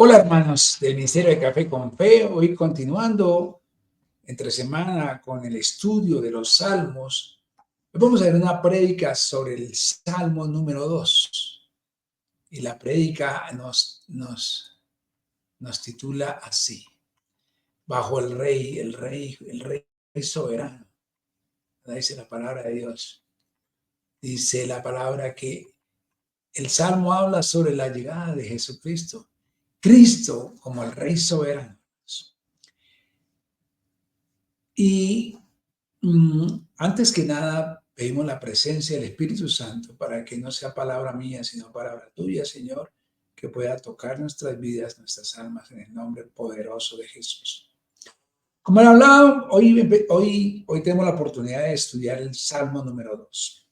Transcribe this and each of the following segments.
Hola hermanos del Ministerio de Café con Fe, hoy continuando entre semana con el estudio de los Salmos, hoy vamos a ver una prédica sobre el Salmo número 2 y la prédica nos titula así: bajo el rey soberano. Dice la palabra de Dios. Dice la palabra que el Salmo habla sobre la llegada de Jesucristo, Cristo como el Rey soberano. Y antes que nada, pedimos la presencia del Espíritu Santo para que no sea palabra mía, sino palabra tuya, Señor, que pueda tocar nuestras vidas, nuestras almas, en el nombre poderoso de Jesús. Como he hablado, hoy tenemos la oportunidad de estudiar el Salmo número 2.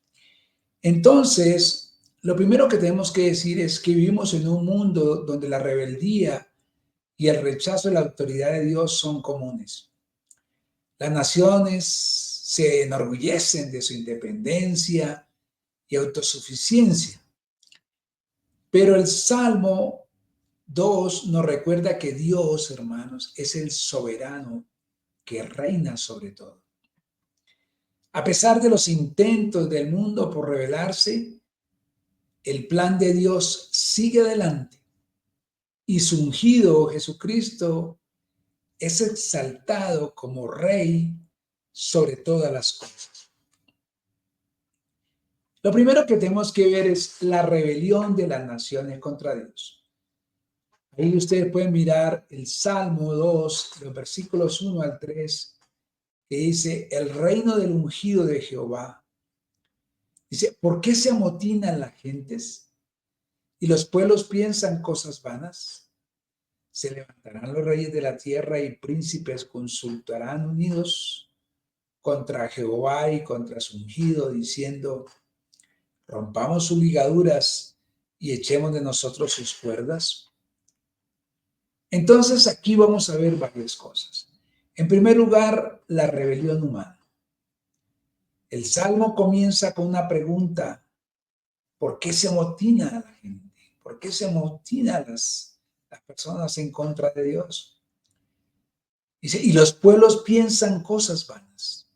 Entonces, lo primero que tenemos que decir es que vivimos en un mundo donde la rebeldía y el rechazo de la autoridad de Dios son comunes. Las naciones se enorgullecen de su independencia y autosuficiencia. Pero el Salmo 2 nos recuerda que Dios, hermanos, es el soberano que reina sobre todo. A pesar de los intentos del mundo por rebelarse, el plan de Dios sigue adelante y su ungido Jesucristo es exaltado como Rey sobre todas las cosas. Lo primero que tenemos que ver es la rebelión de las naciones contra Dios. Ahí ustedes pueden mirar el Salmo 2, los versículos 1 al 3, que dice: el reino del ungido de Jehová. Dice: ¿por qué se amotinan las gentes y los pueblos piensan cosas vanas? Se levantarán los reyes de la tierra y príncipes consultarán unidos contra Jehová y contra su ungido, diciendo: rompamos sus ligaduras y echemos de nosotros sus cuerdas. Entonces aquí vamos a ver varias cosas. En primer lugar, la rebelión humana. El Salmo comienza con una pregunta: ¿por qué se amotina la gente? ¿Por qué se amotinan las personas en contra de Dios? Dice: y los pueblos piensan cosas vanas.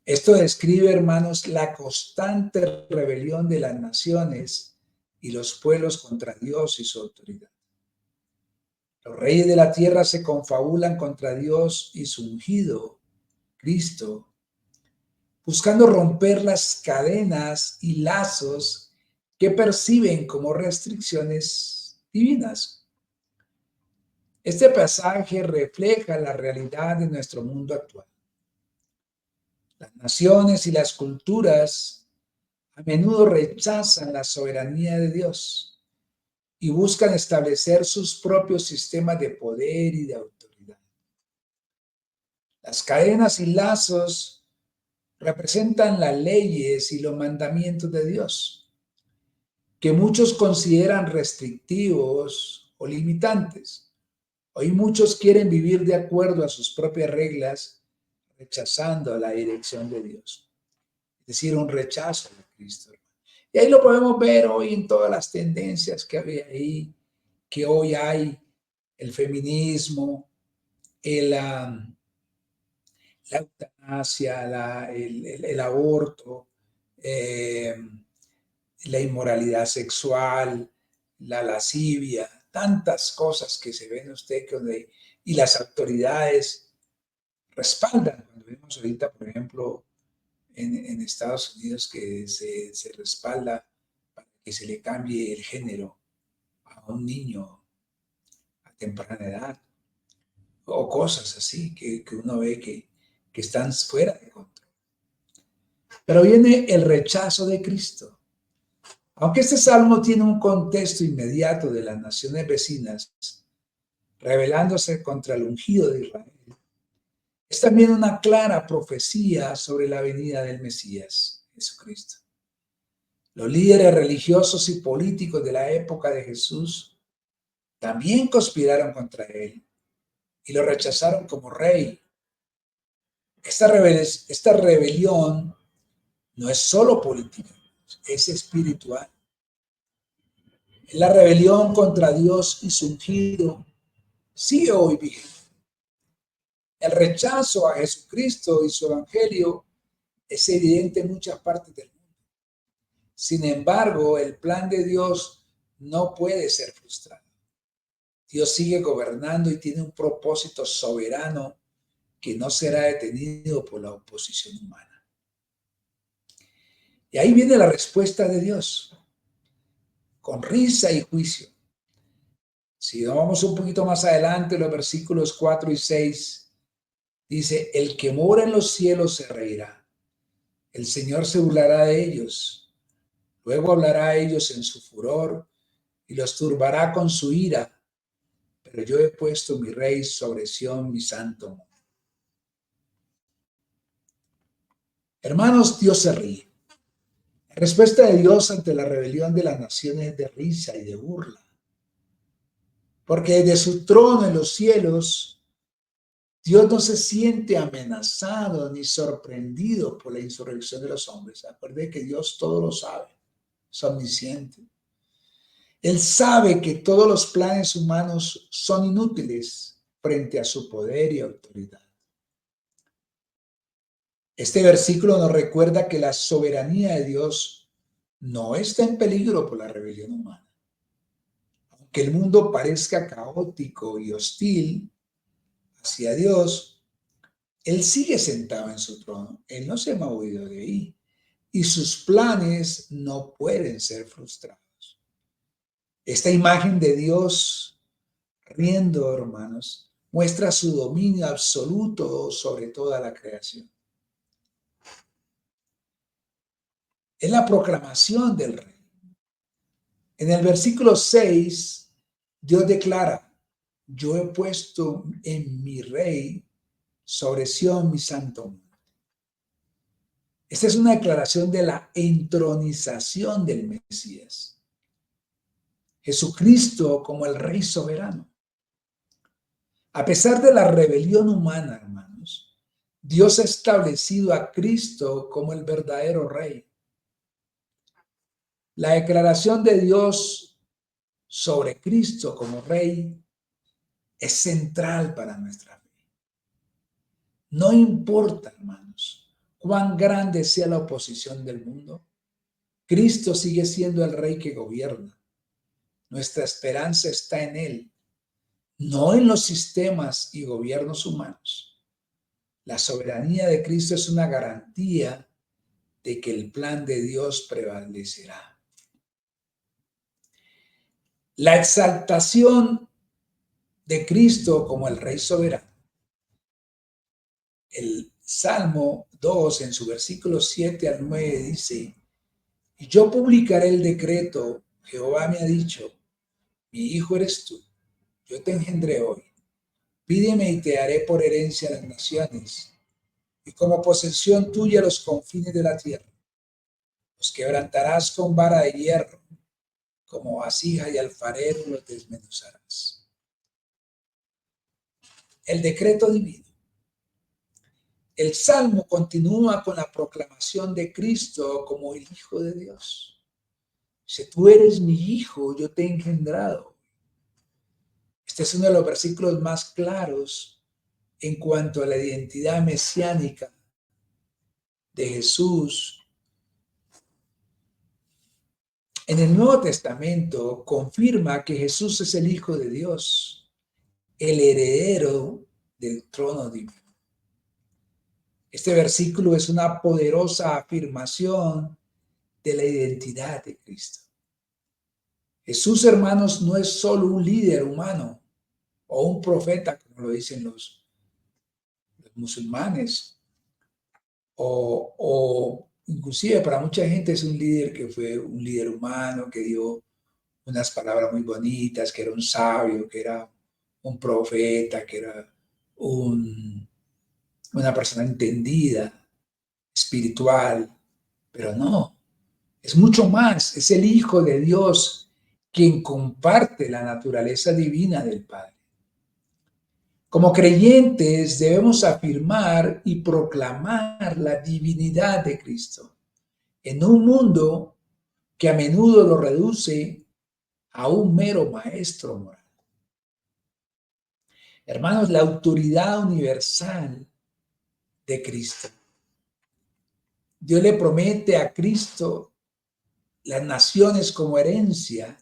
Esto describe, hermanos, la constante rebelión de las naciones y los pueblos contra Dios y su autoridad. Los reyes de la tierra se confabulan contra Dios y su ungido, Cristo, buscando romper las cadenas y lazos que perciben como restricciones divinas. Este pasaje refleja la realidad de nuestro mundo actual. Las naciones y las culturas a menudo rechazan la soberanía de Dios y buscan establecer sus propios sistemas de poder y de autoridad. Las cadenas y lazos representan las leyes y los mandamientos de Dios, que muchos consideran restrictivos o limitantes. Hoy muchos quieren vivir de acuerdo a sus propias reglas, rechazando la dirección de Dios. Es decir, un rechazo de Cristo. Y ahí lo podemos ver hoy en todas las tendencias que había ahí, que hoy hay: el feminismo, la eutanasia, el aborto, eh, la inmoralidad sexual, la lascivia, tantas cosas que se ven usted y las autoridades respaldan. Cuando vemos ahorita, por ejemplo, en Estados Unidos, que se respalda para que se le cambie el género a un niño a temprana edad, o cosas así que uno ve que están fuera de control. Pero viene el rechazo de Cristo. Aunque este salmo tiene un contexto inmediato de las naciones vecinas, rebelándose contra el ungido de Israel, es también una clara profecía sobre la venida del Mesías, Jesucristo. Los líderes religiosos y políticos de la época de Jesús también conspiraron contra él y lo rechazaron como rey. Esta rebelión no es solo política, es espiritual. La rebelión contra Dios y su ungido sigue hoy vigente. El rechazo a Jesucristo y su evangelio es evidente en muchas partes del mundo. Sin embargo, el plan de Dios no puede ser frustrado. Dios sigue gobernando y tiene un propósito soberano que no será detenido por la oposición humana. Y ahí viene la respuesta de Dios, con risa y juicio. Si nos vamos un poquito más adelante, los versículos 4 y 6, dice, el que mora en los cielos se reirá, el Señor se burlará de ellos, luego hablará a ellos en su furor y los turbará con su ira, pero yo he puesto mi rey sobre Sión, mi santo. Hermanos, Dios se ríe. La respuesta de Dios ante la rebelión de las naciones es de risa y de burla. Porque desde su trono en los cielos, Dios no se siente amenazado ni sorprendido por la insurrección de los hombres. Acuérdense que Dios todo lo sabe, es omnisciente. Él sabe que todos los planes humanos son inútiles frente a su poder y autoridad. Este versículo nos recuerda que la soberanía de Dios no está en peligro por la rebelión humana. Aunque el mundo parezca caótico y hostil hacia Dios, Él sigue sentado en su trono. Él no se ha movido de ahí. Y sus planes no pueden ser frustrados. Esta imagen de Dios riendo, hermanos, muestra su dominio absoluto sobre toda la creación. Es la proclamación del rey. En el versículo 6, Dios declara, yo he puesto en mi rey sobre Sión mi santo monte. Esta es una declaración de la entronización del Mesías. Jesucristo como el rey soberano. A pesar de la rebelión humana, hermanos, Dios ha establecido a Cristo como el verdadero rey. La declaración de Dios sobre Cristo como rey es central para nuestra fe. No importa, hermanos, cuán grande sea la oposición del mundo, Cristo sigue siendo el rey que gobierna. Nuestra esperanza está en Él, no en los sistemas y gobiernos humanos. La soberanía de Cristo es una garantía de que el plan de Dios prevalecerá. La exaltación de Cristo como el Rey soberano. El Salmo 2, en su versículo 7 al 9, dice, y yo publicaré el decreto, Jehová me ha dicho, mi hijo eres tú, yo te engendré hoy. Pídeme y te haré por herencia a las naciones, y como posesión tuya los confines de la tierra. Los quebrantarás con vara de hierro, como vasija y alfarero los desmenuzarás. El decreto divino. El Salmo continúa con la proclamación de Cristo como el Hijo de Dios. Dice, tú eres mi hijo, yo te he engendrado. Este es uno de los versículos más claros en cuanto a la identidad mesiánica de Jesús. En el Nuevo Testamento confirma que Jesús es el Hijo de Dios, el heredero del trono divino. Este versículo es una poderosa afirmación de la identidad de Cristo. Jesús, hermanos, no es solo un líder humano o un profeta, como lo dicen los musulmanes, o inclusive para mucha gente es un líder que fue un líder humano, que dio unas palabras muy bonitas, que era un sabio, que era un profeta, que era una persona entendida, espiritual, pero no, es mucho más, es el Hijo de Dios quien comparte la naturaleza divina del Padre. Como creyentes debemos afirmar y proclamar la divinidad de Cristo en un mundo que a menudo lo reduce a un mero maestro moral. Hermanos, la autoridad universal de Cristo. Dios le promete a Cristo las naciones como herencia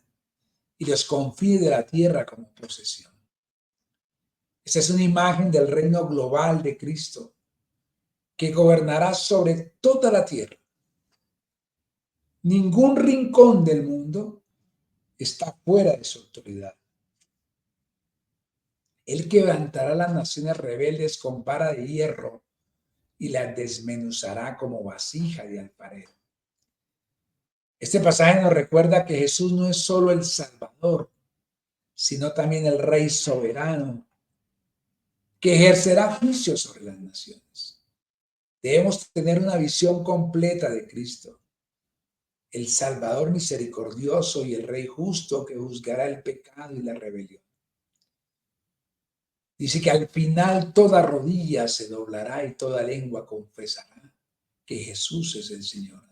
y los confines de la tierra como posesión. Esa es una imagen del reino global de Cristo, que gobernará sobre toda la tierra. Ningún rincón del mundo está fuera de su autoridad. Él quebrantará las naciones rebeldes con vara de hierro y las desmenuzará como vasija de alfarero. Este pasaje nos recuerda que Jesús no es solo el Salvador, sino también el Rey soberano que ejercerá juicio sobre las naciones. Debemos tener una visión completa de Cristo, el Salvador misericordioso y el Rey justo que juzgará el pecado y la rebelión. Dice que al final toda rodilla se doblará y toda lengua confesará que Jesús es el Señor,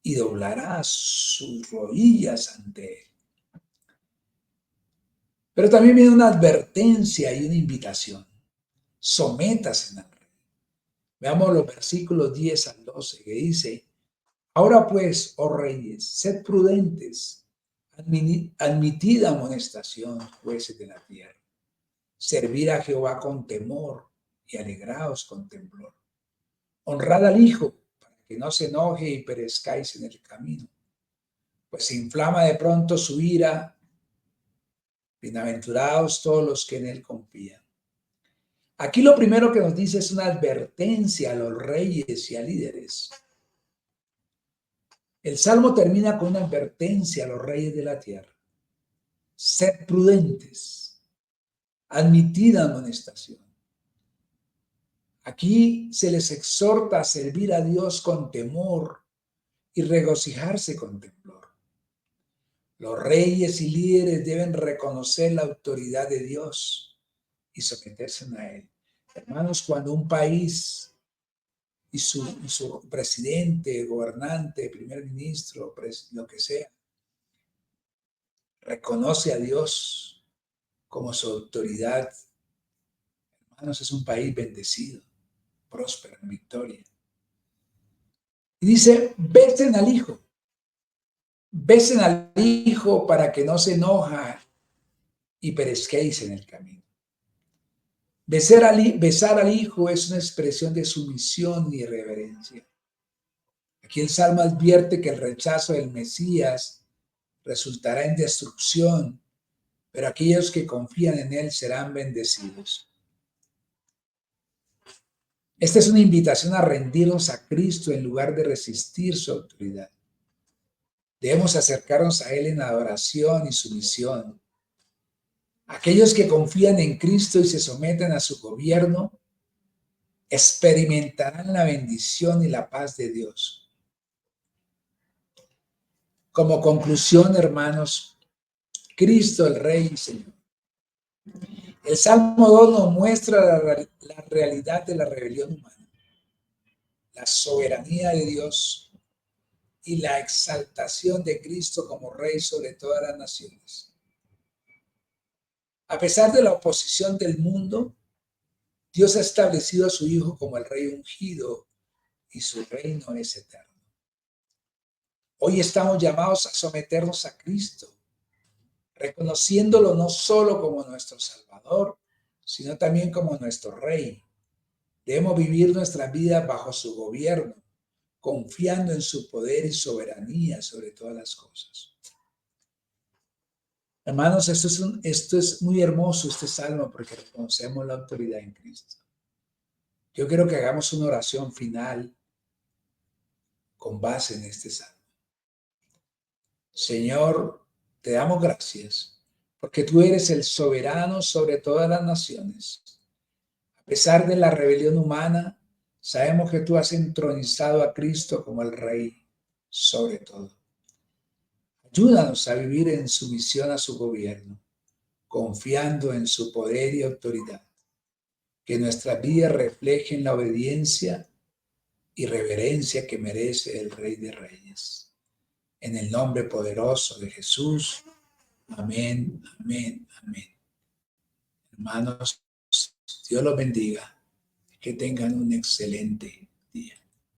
y doblará sus rodillas ante Él. Pero también viene una advertencia y una invitación. Sométase al Rey. Veamos los versículos 10 al 12 que dice: ahora pues, oh reyes, sed prudentes, admitid amonestación, jueces de la tierra. Servid a Jehová con temor y alegraos con temblor. Honrad al Hijo, para que no se enoje y perezcáis en el camino, pues se inflama de pronto su ira. Bienaventurados todos los que en Él confían. Aquí lo primero que nos dice es una advertencia a los reyes y a líderes. El Salmo termina con una advertencia a los reyes de la tierra. Sed prudentes, admitid amonestación. Aquí se les exhorta a servir a Dios con temor y regocijarse con temblor. Los reyes y líderes deben reconocer la autoridad de Dios y someterse a Él. Hermanos, cuando un país y su presidente, gobernante, primer ministro, lo que sea, reconoce a Dios como su autoridad, hermanos, es un país bendecido, próspero, en victoria. Y dice: besen al Hijo. Besen al Hijo para que no se enoja y perezcáis en el camino. Besar al Hijo es una expresión de sumisión y reverencia. Aquí el Salmo advierte que el rechazo del Mesías resultará en destrucción, pero aquellos que confían en Él serán bendecidos. Esta es una invitación a rendirnos a Cristo en lugar de resistir su autoridad. Debemos acercarnos a Él en adoración y sumisión. Aquellos que confían en Cristo y se someten a su gobierno experimentarán la bendición y la paz de Dios. Como conclusión, hermanos, Cristo el Rey y Señor. El Salmo 2 nos muestra la realidad de la rebelión humana, la soberanía de Dios y la exaltación de Cristo como Rey sobre todas las naciones. A pesar de la oposición del mundo, Dios ha establecido a su Hijo como el Rey ungido y su reino es eterno. Hoy estamos llamados a someternos a Cristo, reconociéndolo no solo como nuestro Salvador, sino también como nuestro Rey. Debemos vivir nuestras vidas bajo su gobierno, confiando en su poder y soberanía sobre todas las cosas. Hermanos, esto es muy hermoso, este salmo, porque reconocemos la autoridad en Cristo. Yo quiero que hagamos una oración final con base en este salmo. Señor, te damos gracias porque tú eres el soberano sobre todas las naciones. A pesar de la rebelión humana, sabemos que tú has entronizado a Cristo como el Rey sobre todo. Ayúdanos a vivir en sumisión a su gobierno, confiando en su poder y autoridad. Que nuestras vidas reflejen la obediencia y reverencia que merece el Rey de Reyes. En el nombre poderoso de Jesús. Amén, amén, amén. Hermanos, Dios los bendiga. Que tengan un excelente día.